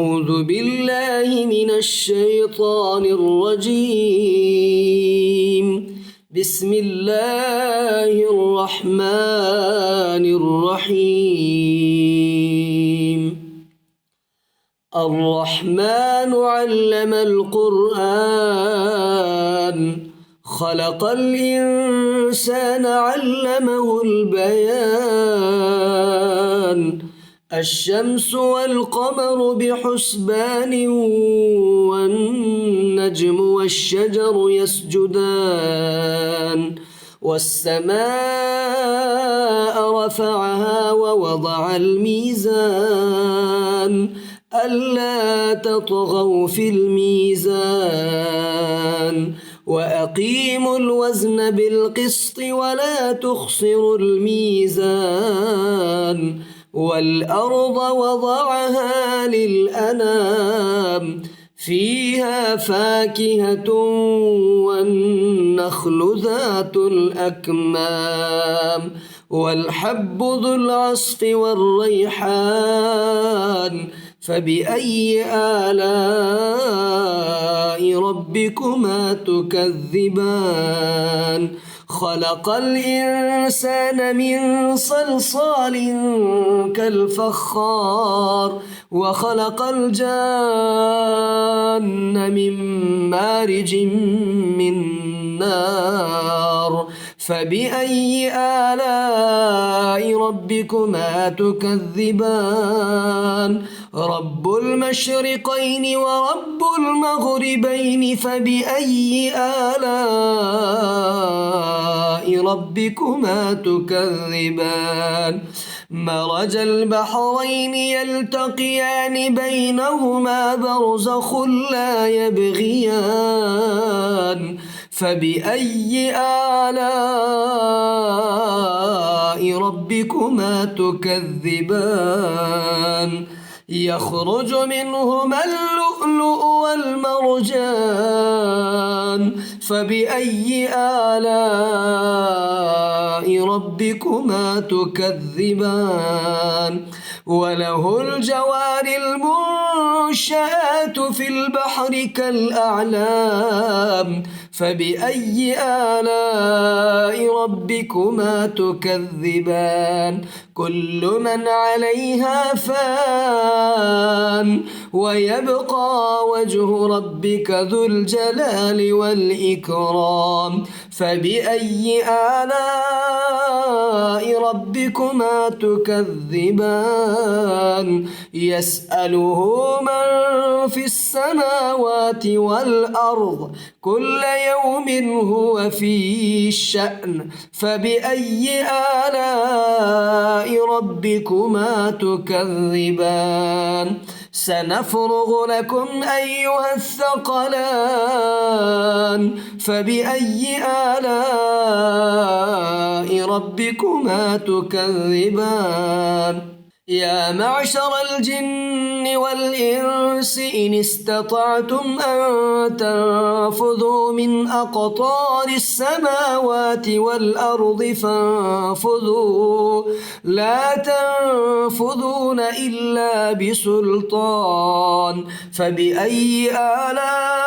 أعوذ بالله من الشيطان الرجيم. بسم الله الرحمن الرحيم. الرحمن علم القرآن خلق الإنسان علمه البيان الشمس والقمر بحسبان والنجم والشجر يسجدان والسماء رفعها ووضع الميزان ألا تطغوا في الميزان وأقيموا الوزن بالقسط ولا تخسروا الميزان والأرض وضعها للأنام فيها فاكهة والنخل ذات الأكمام والحب ذو العصف والريحان فبأي آلاء ربكما تكذبان خلق الإنسان من صلصال كالفخار وخلق الجان من مارج من نار فبأي آلاء ربكما تكذبان رب المشرقين ورب المغربين فبأي آلاء ربكما تكذبان مرج البحرين يلتقيان بينهما برزخ لا يبغيان فبأي آلاء ربكما تكذبان يخرج منهما اللؤلؤ والمرجان فبأي آلاء ربكما تكذبان وله الجوار المنشآت في البحر كالأعلام فبأي آلاء ربكما تكذبان كل من عليها فان ويبقى وجه ربك ذو الجلال والإكرام فبأي آلاء ربكما تكذبان يسأله من في السماوات والأرض كل يوم هو في شأن فبأي آلاء ربكما تكذبان سنفرغ لكم أيها الثقلان فبأي آلاء ربكما تكذبان يا معشر الجن والإنس إن استطعتم أن تنفذوا من أقطار السماوات والأرض فانفذوا لا تنفذون إلا بسلطان فبأي آلاء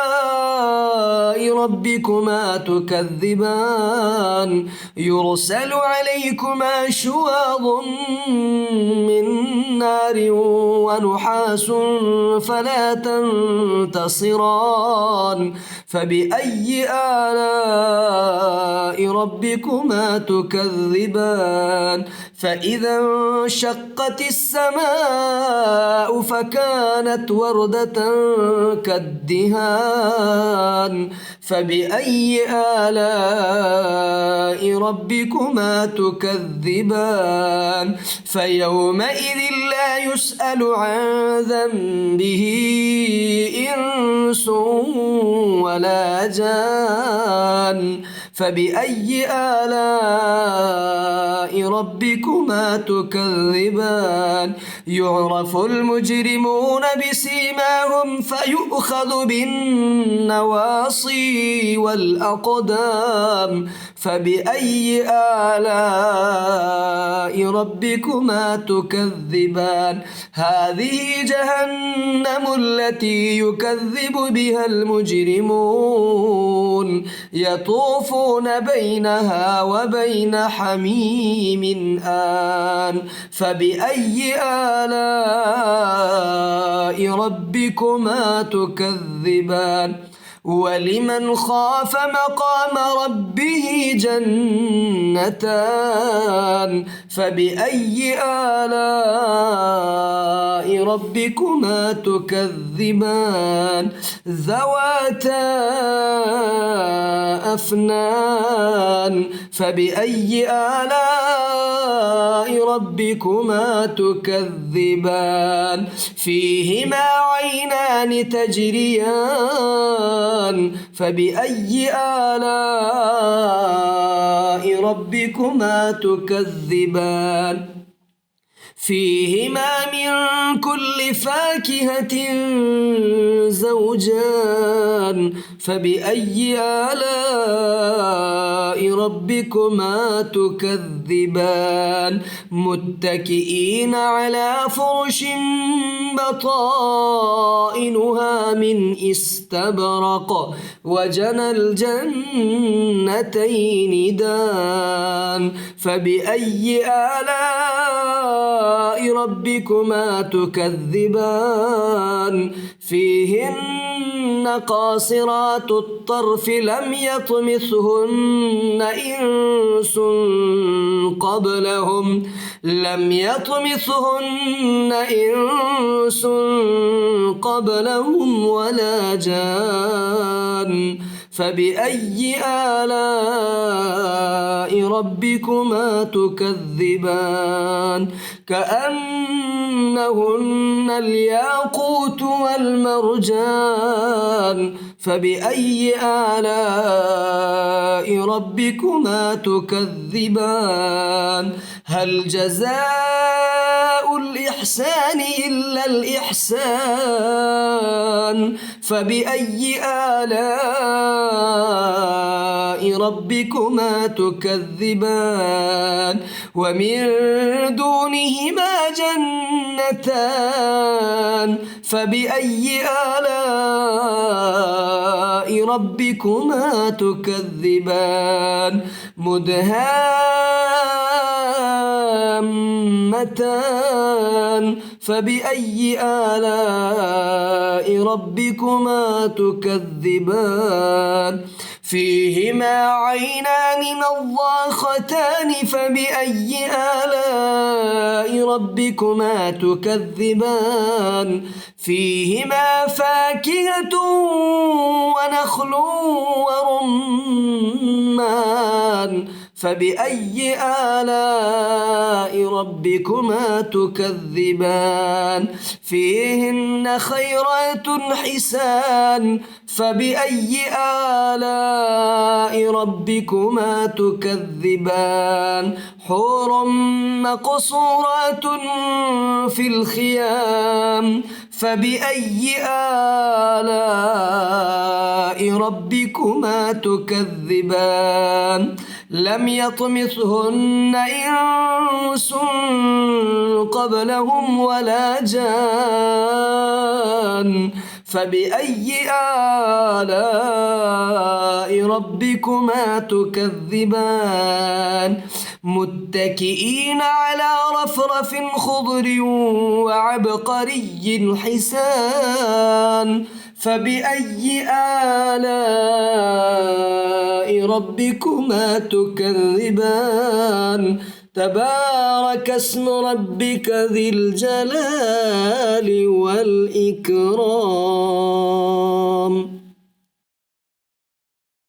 ربكما تكذبان يرسل عليكما شواظ من نار ونحاس فلا تنتصران فبأي آلاء ربكما تكذبان فإذا انشقت السماء فكانت وردة كالدهان فبأي آلاء ربكما تكذبان فيومئذ لا يسأل عن ذنبه إنس ولا جان فبأي آلاء ربكما تكذبان يعرف المجرمون بسيماهم فيؤخذ بالنواصي والأقدام فبأي آلاء ربكما تكذبان هذه جهنم التي يكذب بها المجرمون يطوفون بينها وبين حميم آن فبأي آلاء ربكما تكذبان ولمن خاف مقام ربه جنتان فبأي آلاء ربكما تكذبان ذواتا أفنان فبأي آلاء ربكما تكذبان فيهما عينان تجريان فبأي آلاء ربكما تكذبان فيهما من كل فاكهة زوجان فبأي آلاء ربكما تكذبان متكئين على فرش بطائنها من استبرق وجنى الجنتين دان فبأي آلاء ربكما تكذبان فيهن قاصرات الطرف لم يطمثهن إنس قبلهم ولا جان فبأي آلاء ربكما تكذبان كأنهن الياقوت والمرجان فبأي آلاء ربكما تكذبان هل جزاء الإحسان إلا الإحسان فبأي آلاء ربكما تكذبان ومن دونهما جنتان فبأي آلاء ربكما تكذبان مدهامتان فبأي آلاء ربكما تكذبان فيهما عينان نضاختان فبأي آلاء ربكما تكذبان فيهما فاكهة ونخل ورمان فبأي آلاء ربكما تكذبان فيهن خيرات حسان فبأي آلاء ربكما تكذبان حور مقصورات في الخيام فبأي آلاء ربكما تكذبان لم يطمثهن إنس قبلهم ولا جان فبأي آلاء ربكما تكذبان متكئين على رفرف خضر وعبقري حسان فبأي آلاء ربكما تكذبان تبارك اسم ربك ذي الجلال والإكرام.